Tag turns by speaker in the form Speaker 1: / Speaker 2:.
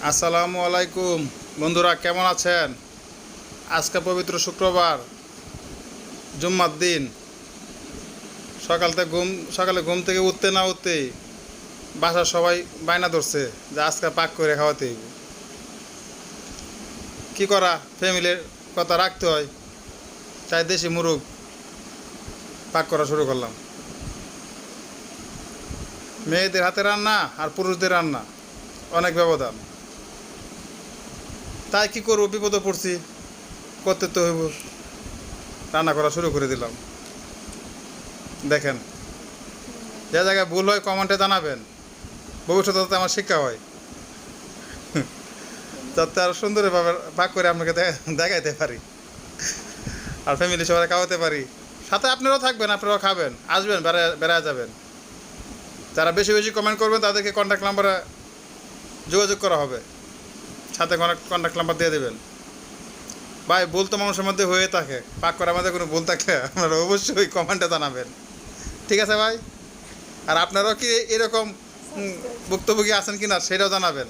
Speaker 1: আসসালামু আলাইকুম বন্ধুরা, কেমন আছেন? আজকে পবিত্র শুক্রবার, জুম্মার দিন। সকালে ঘুম থেকে উঠতে না উঠতেই বাসার সবাই বায়না ধরছে যে আজকে পাক করে খাওয়াতে হইব। কী করা, ফ্যামিলির কথা রাখতে হয়, তাই দেশি মুরগ পাক করা শুরু করলাম। মেয়েদের হাতে রান্না আর পুরুষদের রান্না অনেক ব্যবধান। তাই কি করবো, বিপদে পড়ছি, করতে তো হইব, রান্না করা শুরু করে দিলাম। দেখেন, যে জায়গায় ভুল হয় কমেন্টে জানাবেন, ভবিষ্যতে যাতে আমার শিক্ষা হয়, যাতে আরও সুন্দরভাবে ভাগ করে আপনাকে দেখাইতে পারি আর ফ্যামিলি সবাই খাওয়াতে পারি। সাথে আপনারাও থাকবেন, আপনারাও খাবেন, আসবেন, বেড়ায় যাবেন। যারা বেশি বেশি কমেন্ট করবেন তাদেরকে কন্ট্যাক্ট নাম্বারে যোগাযোগ করা হবে, সাথে কন্ট্যাক্ট নাম্বার দিয়ে দেবেন। ভাই, ভুল তো মানুষের মধ্যে হয়ে থাকে, পাক করার মধ্যে কোনো ভুল থাকলে আপনারা অবশ্যই কমেন্টে জানাবেন, ঠিক আছে ভাই? আর আপনারাও কি এরকম ভুক্তভোগী আছেন কিনা সেটাও জানাবেন।